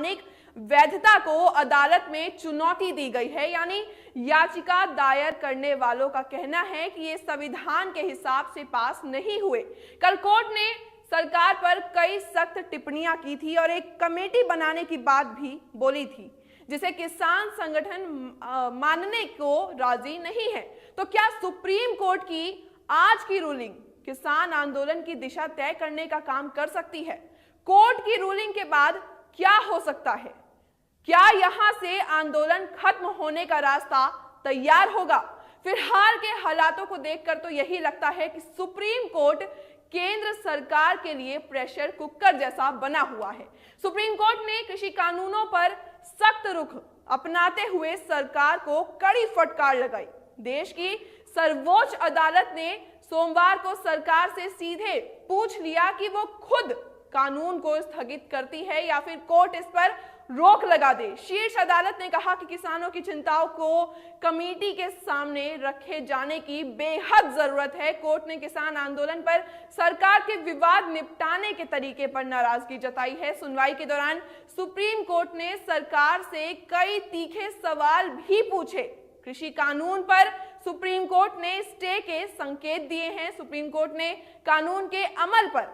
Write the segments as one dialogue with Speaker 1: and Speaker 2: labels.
Speaker 1: संवैधानिक वैधता को अदालत में चुनौती दी गई है। यानी याचिका दायर करने वालों का कहना है कि ये संविधान के हिसाब से पास नहीं हुए। कल कोर्ट ने सरकार पर कई सख्त टिप्पणियां की थी और एक कमेटी बनाने की बात भी बोली थी, जिसे किसान संगठन मानने को राजी नहीं है। तो क्या सुप्रीम कोर्ट की आज की रूलिंग किसान आंदोलन की दिशा तय करने का काम कर सकती है? कोर्ट की रूलिंग के बाद क्या हो सकता है? क्या यहां से आंदोलन खत्म होने का रास्ता तैयार होगा? फिलहाल के हालातों को देखकर तो यही लगता है कि सुप्रीम कोर्ट केंद्र सरकार के लिए प्रेशर कुकर जैसा बना हुआ है। सुप्रीम कोर्ट ने कृषि कानूनों पर सख्त रुख अपनाते हुए सरकार को कड़ी फटकार लगाई। देश की सर्वोच्च अदालत ने सोमवार को सरकार से सीधे पूछ लिया कि वो खुद कानून को स्थगित करती है या फिर कोर्ट इस पर रोक लगा दे। शीर्ष अदालत ने कहा कि किसानों की चिंताओं को कमेटी के सामने रखे जाने की बेहद जरूरत है। कोर्ट ने किसान आंदोलन पर सरकार के विवाद निपटाने के तरीके पर नाराजगी जताई है। सुनवाई के दौरान सुप्रीम कोर्ट ने सरकार से कई तीखे सवाल भी पूछे। कृषि कानून पर सुप्रीम कोर्ट ने स्टे के संकेत दिए हैं। सुप्रीम कोर्ट ने कानून के अमल पर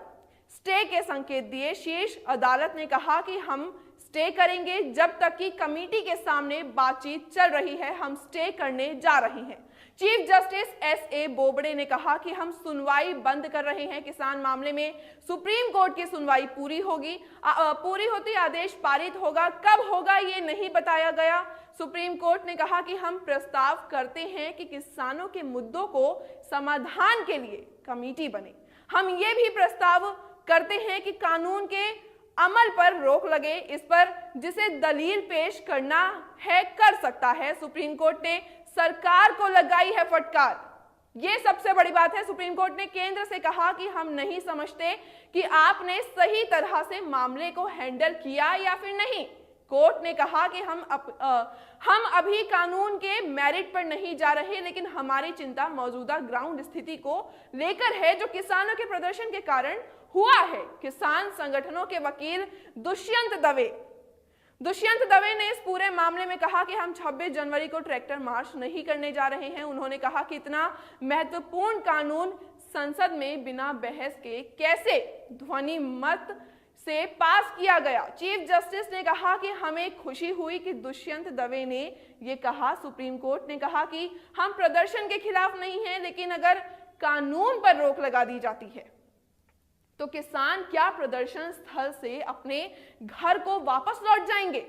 Speaker 1: स्टे के संकेत दिए। शीर्ष अदालत ने कहा कि हम स्टे करेंगे जब तक कि कमेटी के सामने बातचीत चल रही है। हम स्टे करने जा रहे हैं। Chief justice एस.ए. बोबडे ने कहा कि हम सुनवाई बंद कर रहे हैं। किसान मामले में सुप्रीम कोर्ट की सुनवाई पूरी होती आदेश पारित होगा। कब होगा ये नहीं बताया गया। सुप्रीम कोर्ट ने कहा कि हम प्रस्ताव करते हैं कि किसानों के मुद्दों को समाधान के लिए कमेटी बने। हम ये भी प्रस्ताव करते हैं कि कानून के अमल पर रोक लगे। इस पर जिसे दलील पेश करना है कर सकता है। सुप्रीम कोर्ट ने सरकार को लगाई है फटकार। यह सबसे बड़ी बात है। सुप्रीम कोर्ट ने केंद्र से कहा कि हम नहीं समझते कि आपने सही तरह से मामले को हैंडल किया या फिर नहीं। कोर्ट ने कहा कि हम अभी कानून के मेरिट पर नहीं जा रहे, लेकिन हमारी चिंता मौजूदा ग्राउंड स्थिति को लेकर है जो किसानों के प्रदर्शन के कारण हुआ है। किसान संगठनों के वकील दुष्यंत दवे ने इस पूरे मामले में कहा कि हम 26 जनवरी को ट्रैक्टर मार्च नहीं करने जा रहे हैं। उन्होंने कहा कि इतना महत्वपूर्ण कानून संसद में बिना बहस के कैसे ध्वनि मत से पास किया गया। चीफ जस्टिस ने कहा कि हमें खुशी हुई कि दुष्यंत दवे ने यह कहा। सुप्रीम कोर्ट ने कहा कि हम प्रदर्शन के खिलाफ नहीं हैं, लेकिन अगर कानून पर रोक लगा दी जाती है तो किसान क्या प्रदर्शन स्थल से अपने घर को वापस लौट जाएंगे?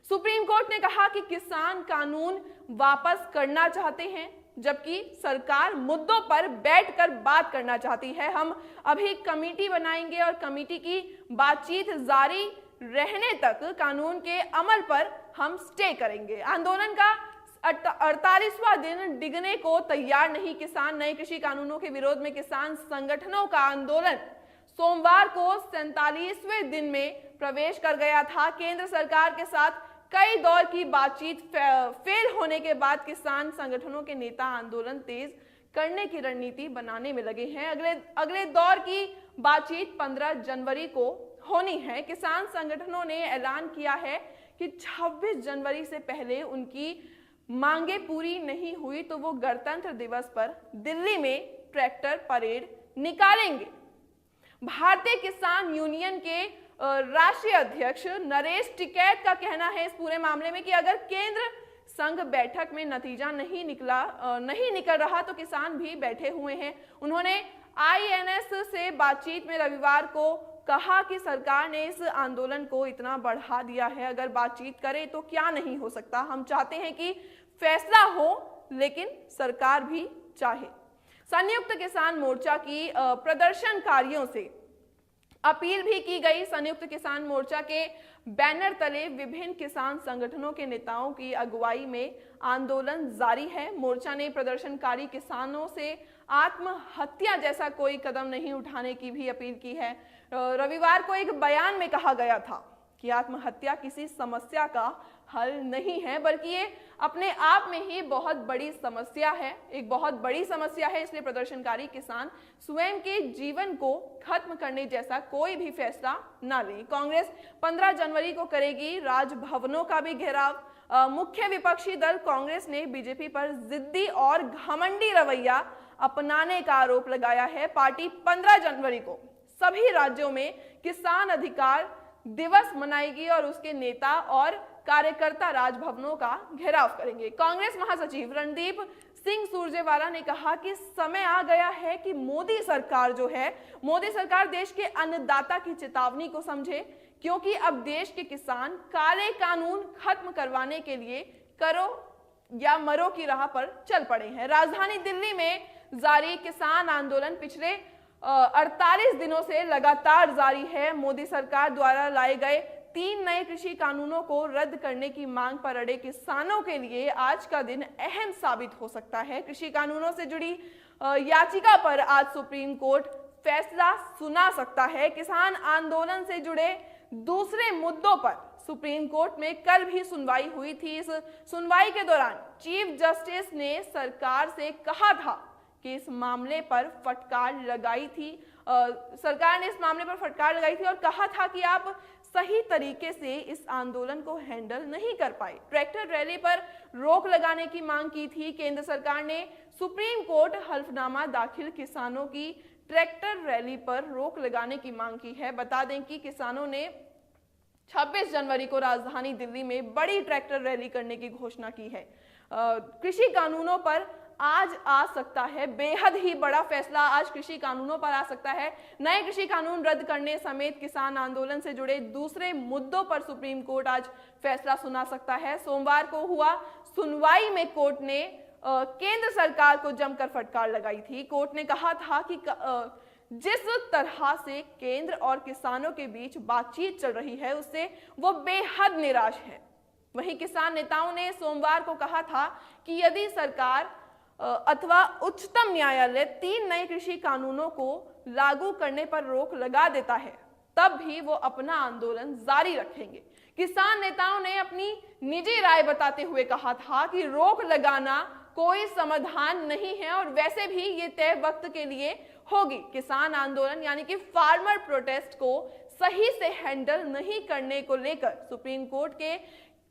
Speaker 1: सुप्रीम कोर्ट ने कहा कि किसान कानून वापस करना चाहते हैं, जबकि सरकार मुद्दों पर बैठकर बात करना चाहती है। हम अभी कमेटी बनाएंगे और कमेटी की बातचीत जारी रहने तक कानून के अमल पर हम स्टे करेंगे। आंदोलन का 48वां दिन डिगने को तैयार नहीं। किसान नए कृषि कानूनों के विरोध में किसान संगठनों का आंदोलन सोमवार को 47वें दिन में प्रवेश कर गया था। केंद्र सरकार के साथ कई दौर की बातचीत फेल होने के बाद किसान संगठनों के नेता आंदोलन तेज करने की रणनीति बनाने में लगे हैं। अगले दौर की बातचीत 15 जनवरी को होनी है। किसान संगठनों ने ऐलान किया है कि 26 जनवरी से पहले उनकी मांगे पूरी नहीं हुई तो वो गणतंत्र दिवस पर दिल्ली में ट्रैक्टर परेड निकालेंगे। भारतीय किसान यूनियन के राष्ट्रीय अध्यक्ष नरेश टिकैत का कहना है इस पूरे मामले में कि अगर केंद्र संघ बैठक में नतीजा नहीं निकल रहा तो किसान भी बैठे हुए हैं। उन्होंने आईएनएस से बातचीत में रविवार को कहा कि सरकार ने इस आंदोलन को इतना बढ़ा दिया है, अगर बातचीत करे तो क्या नहीं हो सकता। हम चाहते हैं कि फैसला हो, लेकिन सरकार भी चाहे। संयुक्त किसान मोर्चा की प्रदर्शनकारियों से अपील भी की गई। संयुक्त किसान मोर्चा के बैनर तले विभिन्न किसान संगठनों के नेताओं की अगुवाई में आंदोलन जारी है। मोर्चा ने प्रदर्शनकारी किसानों से आत्महत्या जैसा कोई कदम नहीं उठाने की भी अपील की है। रविवार को एक बयान में कहा गया था कि आत्महत्या किसी समस्या का हल नहीं है, बल्कि ये अपने आप में ही बहुत बड़ी समस्या है, एक बहुत बड़ी समस्या है। इसलिए प्रदर्शनकारी किसान स्वयं के जीवन को खत्म करने जैसा कोई भी फैसला ना लें। कांग्रेस 15 जनवरी को करेगी राजभवनों का भी घेराव। मुख्य विपक्षी दल कांग्रेस ने बीजेपी पर जिद्दी और घमंडी रवैया अपनाने का आरोप लगाया है। पार्टी 15 जनवरी को सभी राज्यों में किसान अधिकार दिवस मनाएगी और उसके नेता और कार्यकर्ता राजभवनों का घेराव करेंगे। कांग्रेस महासचिव रणदीप सिंह सुरजेवाला ने कहा कि समय आ गया है कि मोदी सरकार मोदी सरकार देश के अन्नदाता की चेतावनी को समझे, क्योंकि अब देश के किसान काले कानून खत्म करवाने के लिए करो या मरो की राह पर चल पड़े हैं। राजधानी दिल्ली में जारी किसान आंदोलन पिछले 48 दिनों से लगातार जारी है। मोदी सरकार द्वारा लाए गए 3 नए कृषि कानूनों को रद्द करने की मांग पर अड़े किसानों के लिए आज का दिन अहम साबित हो सकता है। कृषि कानूनों से जुड़ी याचिका पर आज सुप्रीम कोर्ट फैसला सुना सकता है। किसान आंदोलन से जुड़े दूसरे मुद्दों पर सुप्रीम कोर्ट में कल भी सुनवाई हुई थी। इस सुनवाई के दौरान चीफ जस्टिस ने सरकार से कहा था कि इस मामले पर फटकार लगाई थी। सरकार ने इस मामले पर फटकार लगाई थी और कहा था कि आप सही तरीके से इस आंदोलन को हैंडल नहीं कर पाए। ट्रैक्टर रैली पर रोक लगाने की मांग की थी। केंद्र सरकार ने सुप्रीम कोर्ट हल्फनामा दाखिल किसानों की ट्रैक्टर रैली पर रोक लगाने की मांग की है। बता दें कि किसानों ने 26 जनवरी को राजधानी दिल्ली में बड़ी ट्रैक्टर रैली करने की घोषणा की है। कृषि कानूनों पर आज आ सकता है बेहद ही बड़ा फैसला, आज कृषि कानूनों पर आ सकता है। नए कृषि कानून रद्द करने समेत किसान आंदोलन से जुड़े दूसरे मुद्दों पर सुप्रीम कोर्ट आज फैसला सुना सकता है। सोमवार को हुआ सुनवाई में कोर्ट ने केंद्र सरकार को जमकर फटकार लगाई थी। कोर्ट ने कहा था कि जिस तरह से केंद्र और किसानों के बीच बातचीत चल रही है उससे वो बेहद निराश है। वहीं किसान नेताओं ने सोमवार को कहा था कि यदि सरकार अथवा उच्चतम न्यायालय 3 नए कृषि कानूनों को लागू करने पर रोक लगा देता है तब भी वो अपना आंदोलन जारी रखेंगे। किसान नेताओं ने अपनी निजी राय बताते हुए कहा था कि रोक लगाना कोई समाधान नहीं है और वैसे भी ये तय वक्त के लिए होगी। किसान आंदोलन यानी कि फार्मर प्रोटेस्ट को सही से हैंडल नहीं करने को लेकर सुप्रीम कोर्ट के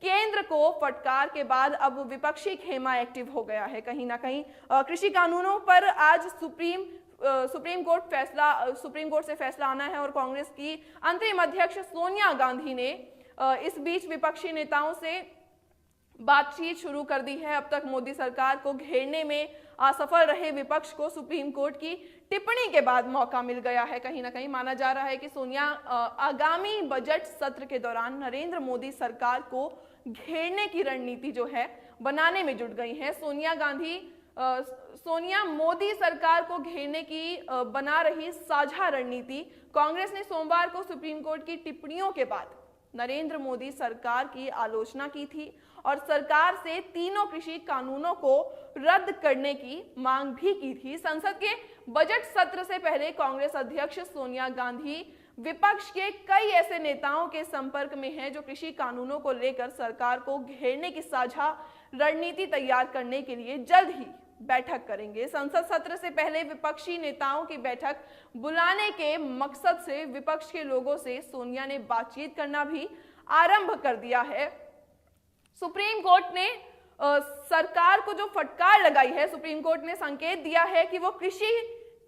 Speaker 1: केंद्र को फटकार के बाद अब विपक्षी खेमा एक्टिव हो गया है। कहीं ना कहीं कृषि कानूनों पर आज सुप्रीम कोर्ट से फैसला आना है और कांग्रेस की अंतरिम अध्यक्ष सोनिया गांधी ने इस बीच विपक्षी नेताओं से बातचीत शुरू कर दी है। अब तक मोदी सरकार को घेरने में असफल रहे विपक्ष को सुप्रीम कोर्ट की टिप्पणी के बाद मौका मिल गया है। कहीं ना कहीं माना जा रहा है कि सोनिया आगामी बजट सत्र के दौरान नरेंद्र मोदी सरकार को घेरने की रणनीति जो है बनाने में जुट गई है। सोनिया मोदी सरकार को घेरने की बना रही साझा रणनीति। कांग्रेस ने सोमवार को सुप्रीम कोर्ट की टिप्पणियों के बाद नरेंद्र मोदी सरकार की आलोचना की थी और सरकार से तीनों कृषि कानूनों को रद्द करने की मांग भी की थी। संसद के बजट सत्र से पहले कांग्रेस अध्यक्ष सोनिया गांधी विपक्ष के कई ऐसे नेताओं के संपर्क में हैं जो कृषि कानूनों को लेकर सरकार को घेरने की साझा रणनीति तैयार करने के लिए जल्द ही बैठक करेंगे। संसद सत्र से पहले विपक्षी नेताओं की बैठक बुलाने के मकसद से विपक्ष के लोगों से सोनिया ने बातचीत करना भी आरंभ कर दिया है। सुप्रीम कोर्ट ने सरकार को जो फटकार लगाई है, सुप्रीम कोर्ट ने संकेत दिया है कि वो कृषि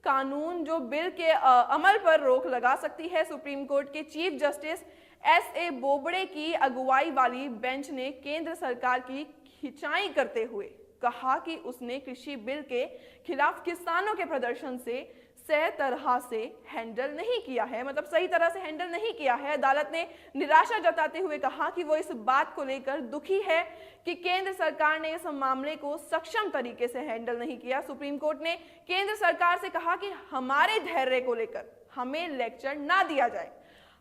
Speaker 1: कानून जो बिल के अमल पर रोक लगा सकती है। सुप्रीम कोर्ट के चीफ जस्टिस एस.ए. बोबड़े की अगुवाई वाली बेंच ने केंद्र सरकार की खिंचाई करते हुए कहा कि उसने कृषि बिल के खिलाफ किसानों के प्रदर्शन से सही तरह से हैंडल नहीं किया है, मतलब सही तरह से हैंडल नहीं किया है। अदालत ने निराशा जताते हुए कहा कि वो इस बात को लेकर दुखी है कि केंद्र सरकार ने इस मामले को सक्षम तरीके से हैंडल नहीं किया। सुप्रीम कोर्ट ने केंद्र सरकार से कहा कि हमारे धैर्य को लेकर हमें लेक्चर ना दिया जाए।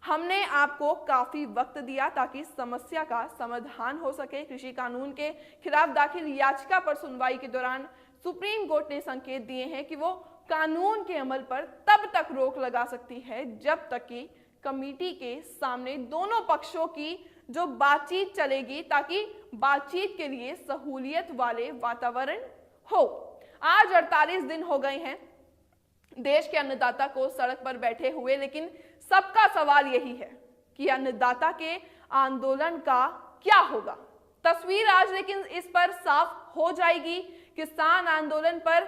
Speaker 1: हमने आपको काफी वक्त दिया ताकि समस्या का समाधान हो सके। कृषि कानून के खिलाफ दाखिल याचिका पर सुनवाई के दौरान सुप्रीम कोर्ट ने संकेत दिए हैं कि वो कानून के अमल पर तब तक रोक लगा सकती है जब तक कि कमेटी के सामने दोनों पक्षों की जो बातचीत चलेगी, ताकि बातचीत के लिए सहूलियत वाले वातावरण हो। आज 48 दिन हो गए हैं देश के अन्नदाता को सड़क पर बैठे हुए, लेकिन सबका सवाल यही है कि अन्नदाता के आंदोलन का क्या होगा। तस्वीर आज लेकिन इस पर साफ हो जाएगी। किसान आंदोलन पर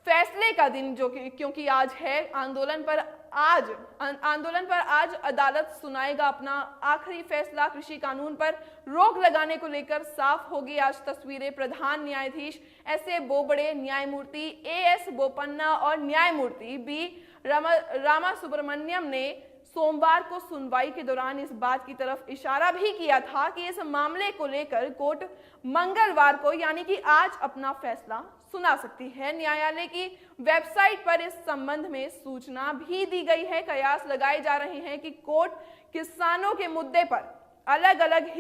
Speaker 1: फैसले का दिन, जो कि क्योंकि आज है आंदोलन पर आज अदालत सुनाएगा अपना आखिरी फैसला। कृषि कानून पर रोक लगाने को लेकर साफ होगी आज तस्वीरें। प्रधान न्यायाधीश एस.ए. बोबड़े, न्यायमूर्ति ए.एस. बोपन्ना और न्यायमूर्ति बी. रामासुब्रमण्यम ने सोमवार को सुनवाई के दौरान इस बात की तरफ इशारा भी किया था कि इस मामले को लेकर कोर्ट मंगलवार को यानी कि आज अपना फैसला सुना सकती है। न्यायालय की वेबसाइट पर इस संबंध में सूचना भी दी गई है। कयास लगाए जा रहे हैं कि कोर्ट किसानों के मुद्दे पर अलग अलग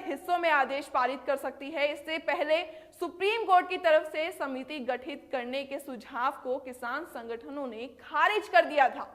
Speaker 1: हिस्सों में आदेश पारित कर सकती है। इससे पहले सुप्रीम कोर्ट की तरफ से समिति गठित करने के सुझाव को किसान संगठनों ने खारिज कर दिया था।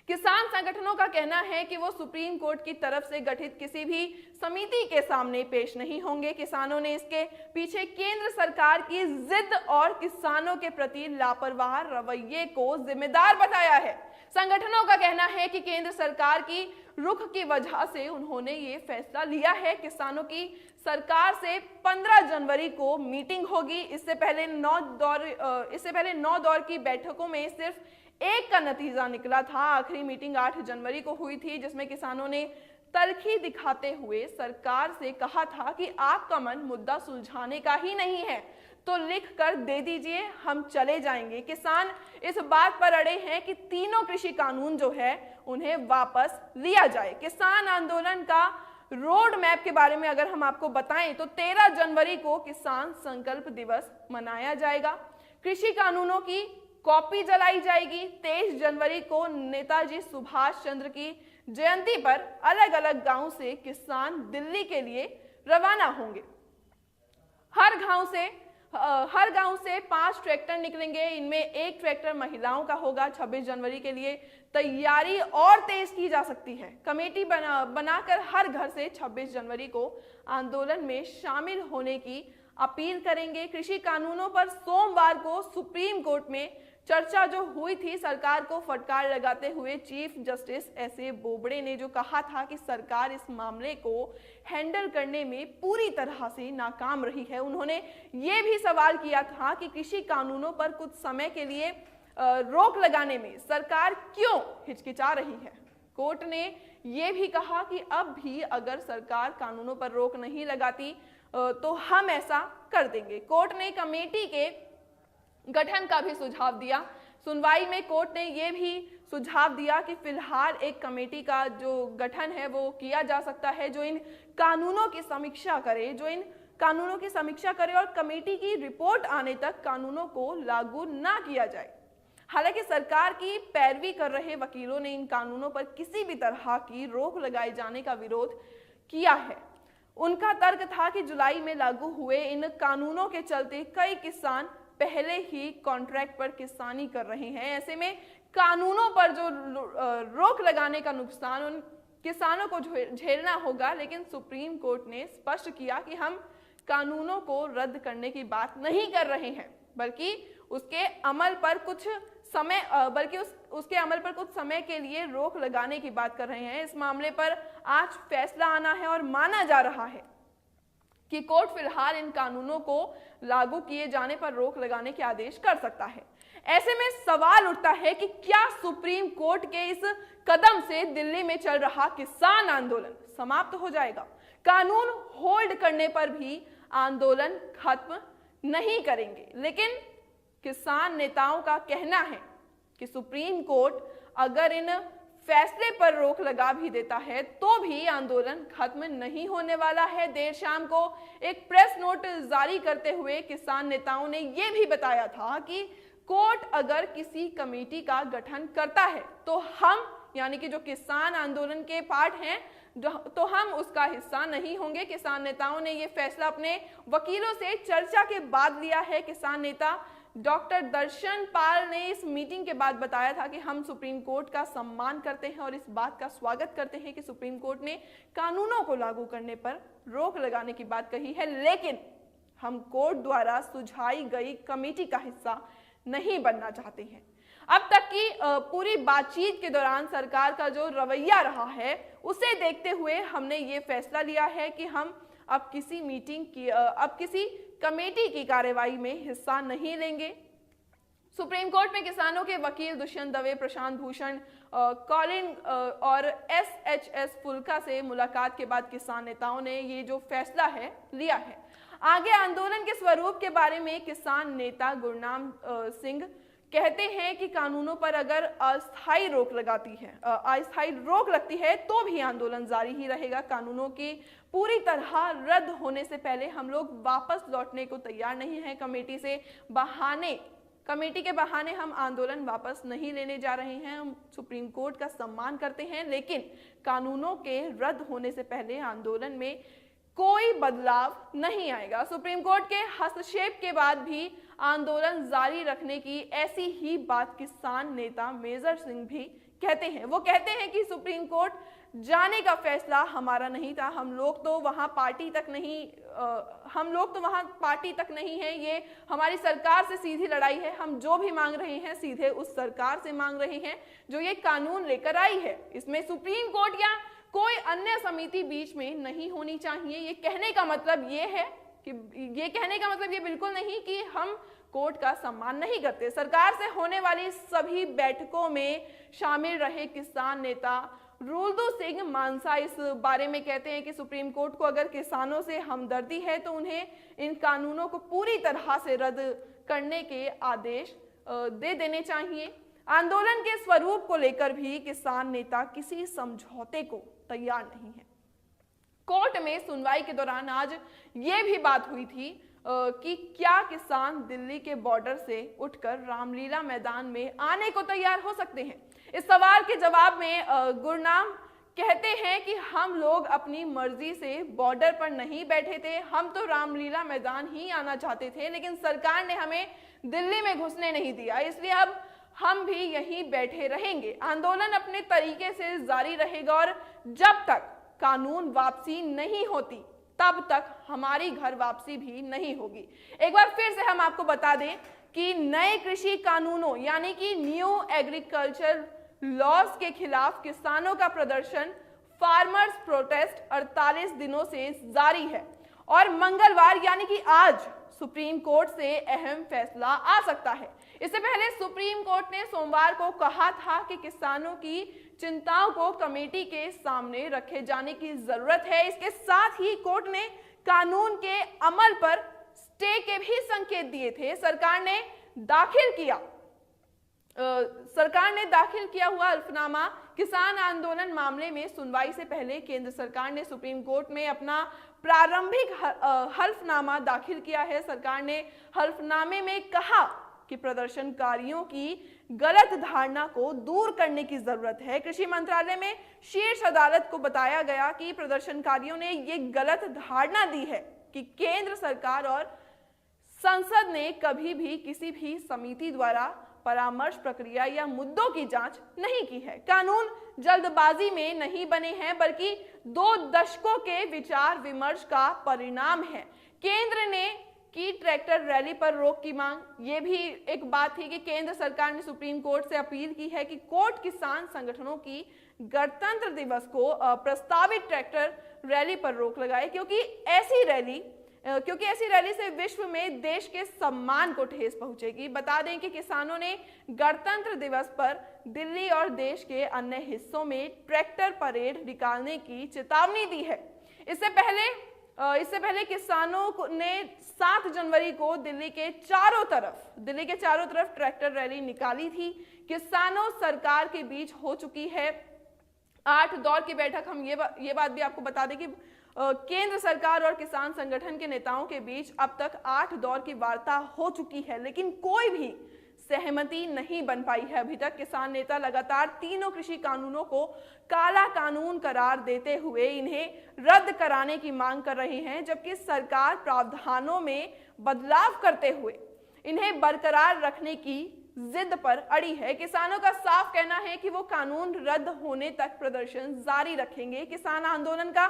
Speaker 1: किसान संगठनों का कहना है कि वो सुप्रीम कोर्ट की तरफ से गठित किसी भी समिति के सामने पेश नहीं होंगे। किसानों ने इसके पीछे केंद्र सरकार की जिद और किसानों के प्रति लापरवाह रवैये को जिम्मेदार बताया है। संगठनों का कहना है कि केंद्र सरकार की रुख की वजह से उन्होंने ये फैसला लिया है। किसानों की सरकार से 15 जनवरी को मीटिंग होगी। इससे पहले 9 दौर की बैठकों में सिर्फ एक का नतीजा निकला था। आखिरी मीटिंग 8 जनवरी को हुई थी, जिसमें किसानों ने तलखी दिखाते हुए सरकार से कहा था कि आपका मन मुद्दा सुलझाने का ही नहीं है तो लिख कर दे दीजिए, हम चले जाएंगे। किसान इस बात पर अड़े हैं कि तीनों कृषि कानून जो है उन्हें वापस लिया जाए। किसान आंदोलन का रोड मैप के बारे में अगर हम आपको बताएं तो 13 जनवरी को किसान संकल्प दिवस मनाया जाएगा। कृषि कानूनों की कॉपी जलाई जाएगी। 23 जनवरी को नेताजी सुभाष चंद्र की जयंती पर अलग अलग गांव से किसान दिल्ली के लिए रवाना होंगे। हर गांव से 5 ट्रैक्टर निकलेंगे। इनमें एक ट्रैक्टर महिलाओं का होगा। 26 जनवरी के लिए तैयारी और तेज की जा सकती है। कमेटी बनाकर हर घर से 26 जनवरी को आंदोलन में शामिल होने की अपील करेंगे। कृषि कानूनों पर सोमवार को सुप्रीम कोर्ट में चर्चा जो हुई थी, सरकार को फटकार लगाते हुए चीफ जस्टिस एस.ए. बोबड़े ने जो कहा था कि सरकार इस मामले को हैंडल करने में पूरी तरह से नाकाम रही है। उन्होंने ये भी सवाल किया था कि कृषि कानूनों पर कुछ समय के लिए रोक लगाने में सरकार क्यों हिचकिचा रही है। कोर्ट ने ये भी कहा कि अब भी अगर सरकार कानूनों पर रोक नहीं लगाती तो हम ऐसा कर देंगे। कोर्ट ने कमेटी के गठन का भी सुझाव दिया। सुनवाई में कोर्ट ने यह भी सुझाव दिया कि फिलहाल एक कमेटी का जो गठन है वो किया जा सकता है जो इन कानूनों की समीक्षा करे और कमेटी की रिपोर्ट आने तक कानूनों को लागू ना किया जाए। हालांकि सरकार की पैरवी कर रहे वकीलों ने इन कानूनों पर किसी भी तरह की रोक लगाए जाने का विरोध किया है। उनका तर्क था कि जुलाई में लागू हुए इन कानूनों के चलते कई किसान पहले ही कॉन्ट्रैक्ट पर किसानी कर रहे हैं। ऐसे में कानूनों पर जो रोक लगाने का नुकसान उन किसानों को झेलना होगा। लेकिन सुप्रीम कोर्ट ने स्पष्ट किया कि हम कानूनों को रद्द करने की बात नहीं कर रहे हैं, बल्कि उसके अमल पर कुछ समय के लिए रोक लगाने की बात कर रहे हैं। इस मामले पर आज फैसला आना है और माना जा रहा है कि कोर्ट फिलहाल इन कानूनों को लागू किए जाने पर रोक लगाने के आदेश कर सकता है। ऐसे में सवाल उठता है कि क्या सुप्रीम कोर्ट के इस कदम से दिल्ली में चल रहा किसान आंदोलन समाप्त हो जाएगा? कानून होल्ड करने पर भी आंदोलन खत्म नहीं करेंगे, लेकिन किसान नेताओं का कहना है कि सुप्रीम कोर्ट अगर इन फैसले पर रोक लगा भी देता है तो भी आंदोलन खत्म नहीं होने वाला है। देर शाम को एक प्रेस नोट जारी करते हुए किसान नेताओं ने यह भी बताया था कि कोर्ट अगर किसी कमेटी का गठन करता है तो हम यानी कि जो किसान आंदोलन के पार्ट हैं तो हम उसका हिस्सा नहीं होंगे। किसान नेताओं ने यह फैसला अपने वकीलों से चर्चा के बाद लिया है। किसान नेता डॉक्टर दर्शन पाल ने इस मीटिंग के बाद बताया था कि हम सुप्रीम कोर्ट का सम्मान करते हैं और इस बात का स्वागत करते हैं कि सुप्रीम कोर्ट ने कानूनों को लागू करने पर रोक लगाने की बात कही है, लेकिन हम कोर्ट द्वारा सुझाई गई कमेटी का हिस्सा नहीं बनना चाहते हैं। अब तक की पूरी बातचीत के दौरान सरकार का जो रवैया रहा है उसे देखते हुए हमने ये फैसला लिया है कि हम अब किसी कमेटी की कार्यवाही में हिस्सा नहीं लेंगे। सुप्रीम कोर्ट में किसानों के वकील दुष्यंत दवे, प्रशांत भूषण, कॉलिन और SHS फुल्का से मुलाकात के बाद किसान नेताओं ने ये जो फैसला है लिया है। आगे आंदोलन के स्वरूप के बारे में किसान नेता गुरनाम सिंह कहते हैं कि कानूनों पर अगर अस्थायी रोक लगती है तो भी आंदोलन जारी ही रहेगा। कानूनों की पूरी तरह रद्द होने से पहले हम लोग वापस लौटने को तैयार नहीं हैं। कमेटी के बहाने हम आंदोलन वापस नहीं लेने जा रहे हैं। हम सुप्रीम कोर्ट का सम्मान करते हैं, लेकिन कानूनों के रद्द होने से पहले आंदोलन में कोई बदलाव नहीं आएगा। सुप्रीम कोर्ट के हस्तक्षेप के बाद भी आंदोलन जारी रखने की ऐसी ही बात किसान नेता मेजर सिंह भी कहते हैं। वो कहते हैं कि सुप्रीम कोर्ट जाने का फैसला हमारा नहीं था, हम लोग तो वहां पार्टी तक नहीं है, ये हमारी सरकार से सीधी लड़ाई है। हम जो भी मांग रहे हैं सीधे उस सरकार से मांग रहे हैं जो ये कानून लेकर आई है। इसमें सुप्रीम कोर्ट या कोई अन्य समिति बीच में नहीं होनी चाहिए। ये कहने का मतलब ये बिल्कुल नहीं कि हम कोर्ट का सम्मान नहीं करते। सरकार से होने वाली सभी बैठकों में शामिल रहे किसान नेता रुलदू सिंह मानसा इस बारे में कहते हैं कि सुप्रीम कोर्ट को अगर किसानों से हमदर्दी है तो उन्हें इन कानूनों को पूरी तरह से रद्द करने के आदेश दे देने चाहिए। आंदोलन के स्वरूप को लेकर भी किसान नेता किसी समझौते को तैयार नहीं है। कोर्ट में सुनवाई के दौरान आज ये भी बात हुई थी कि क्या किसान दिल्ली के बॉर्डर से उठकर रामलीला मैदान में आने को तैयार हो सकते हैं। इस सवाल के जवाब में गुरनाम कहते हैं कि हम लोग अपनी मर्जी से बॉर्डर पर नहीं बैठे थे, हम तो रामलीला मैदान ही आना चाहते थे, लेकिन सरकार ने हमें दिल्ली में घुसने नहीं दिया, इसलिए अब हम भी यहीं बैठे रहेंगे। आंदोलन अपने तरीके से जारी रहेगा और जब तक कानून वापसी नहीं होती तब तक हमारी घर वापसी भी नहीं होगी। एक बार फिर से हम आपको बता दें कि नए कृषि कानूनों यानी कि न्यू एग्रीकल्चर लॉज के खिलाफ किसानों का प्रदर्शन फार्मर्स प्रोटेस्ट 48 दिनों से जारी है और मंगलवार यानी कि आज सुप्रीम कोर्ट से अहम फैसला आ सकता है। इससे पहले सुप्रीम कोर्ट ने सोमवार को कहा था कि किसानों की चिंताओं को कमेटी के सामने रखे जाने की जरूरत है। इसके साथ ही कोर्ट ने कानून के अमल पर स्टे के भी संकेत दिए थे। सरकार ने दाखिल किया हुआ हल्फनामा किसान आंदोलन मामले में सुनवाई से पहले केंद्र सरकार ने सुप्रीम कोर्ट में अपना प्रारंभिक हल्फनामा दाखिल किया है। सरकार ने हल्फनामे में कहा कि प्रदर्शनकारियों की गलत धारणा को दूर करने की जरूरत है। कृषि मंत्रालय में शीर्ष अदालत को बताया गया कि प्रदर्शनकारियों ने ये गलत धारणा दी है कि केंद्र सरकार और संसद ने कभी भी किसी भी समिति द्वारा परामर्श प्रक्रिया या मुद्दों की जांच नहीं की है। कानून जल्दबाजी में नहीं बने हैं बल्कि 2 दशकों के विचार विमर्श का परिणाम है। केंद्र ने की ट्रैक्टर रैली पर रोक की मांग, ये भी एक बात थी कि केंद्र सरकार ने सुप्रीम कोर्ट से अपील की है कि कोर्ट किसान संगठनों की गणतंत्र दिवस को प्रस्तावित ट्रैक्टर रैली पर रोक लगाए क्योंकि ऐसी रैली से विश्व में देश के सम्मान को ठेस पहुंचेगी। बता दें कि किसानों ने गणतंत्र दिवस पर दिल्ली और देश के अन्य हिस्सों में ट्रैक्टर परेड निकालने की चेतावनी दी है। इससे पहले किसानों ने 7 जनवरी को दिल्ली के चारों तरफ ट्रैक्टर रैली निकाली थी। किसानों सरकार के बीच हो चुकी है 8 दौर की बैठक। हम ये बात भी आपको बता दें कि केंद्र सरकार और किसान संगठन के नेताओं के बीच अब तक 8 दौर की वार्ता हो चुकी है, लेकिन कोई भी सहमति नहीं बन पाई है। अभी तक किसान नेता लगातार तीनों कृषि कानूनों को काला कानून करार देते हुए इन्हें रद्द कराने की मांग कर रहे हैं, जबकि सरकार प्रावधानों में बदलाव करते हुए इन्हें बरकरार रखने की जिद पर अड़ी है। किसानों का साफ कहना है कि वो कानून रद्द होने तक प्रदर्शन जारी रखेंगे। किसान आंदोलन का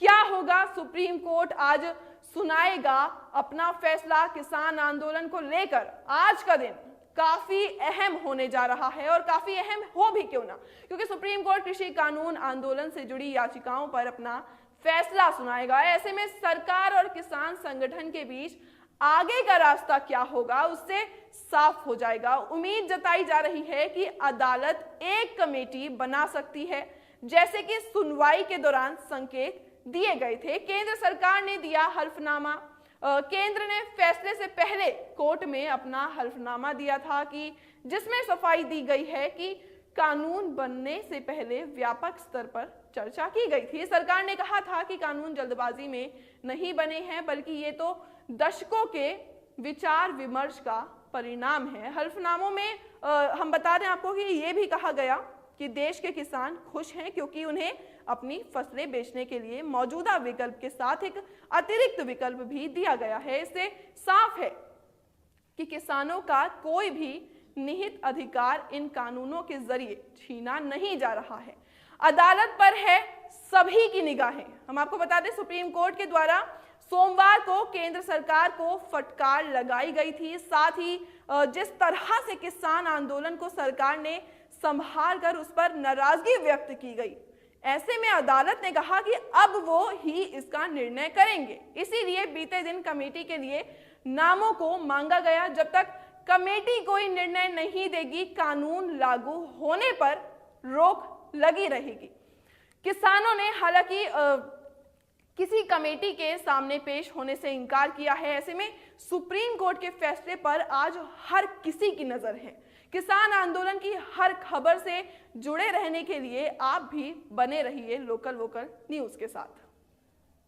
Speaker 1: क्या होगा, सुप्रीम कोर्ट आज सुनाएगा अपना फैसला। किसान आंदोलन को लेकर आज का दिन काफी अहम होने जा रहा है, और काफी अहम हो भी क्यों ना, क्योंकि सुप्रीम कोर्ट कृषि कानून आंदोलन से जुड़ी याचिकाओं पर अपना फैसला सुनाएगा। ऐसे में सरकार और किसान संगठन के बीच आगे का रास्ता क्या होगा उससे साफ हो जाएगा। उम्मीद जताई जा रही है कि अदालत एक कमेटी बना सकती है, जैसे कि सुनवाई के दौरान संकेत दिए गए थे। केंद्र सरकार ने दिया हल्फनामा। केंद्र ने फैसले से पहले कोर्ट में अपना हल्फनामा दिया था कि जिसमें सफाई दी गई है कि कानून बनने से पहले व्यापक स्तर पर चर्चा की गई थी। सरकार ने कहा था कि कानून जल्दबाजी में नहीं बने हैं, बल्कि ये तो दशकों के विचार विमर्श का परिणाम है। हल्फनामों में हम बता दें आपको कि ये भी कहा गया कि देश के किसान खुश हैं क्योंकि उन्हें अपनी फसलें बेचने के लिए मौजूदा विकल्प के साथ एक अतिरिक्त विकल्प भी दिया गया है। इससे साफ है कि किसानों का कोई भी निहित अधिकार इन कानूनों के जरिए छीना नहीं जा रहा है। अदालत पर है सभी की निगाहें। हम आपको बता दें, सुप्रीम कोर्ट के द्वारा सोमवार को केंद्र सरकार को फटकार लगाई गई थी। साथ ही जिस तरह से किसान आंदोलन को सरकार ने संभाल कर उस पर नाराजगी व्यक्त की गई, ऐसे में अदालत ने कहा कि अब वो ही इसका निर्णय करेंगे। इसीलिए बीते दिन कमेटी के लिए नामों को मांगा गया। जब तक कमेटी कोई निर्णय नहीं देगी, कानून लागू होने पर रोक लगी रहेगी। किसानों ने हालांकि किसी कमेटी के सामने पेश होने से इनकार किया है। ऐसे में सुप्रीम कोर्ट के फैसले पर आज हर किसी की नजर है। किसान आंदोलन की हर खबर से जुड़े रहने के लिए आप भी बने रहिए लोकल वोकल न्यूज के साथ।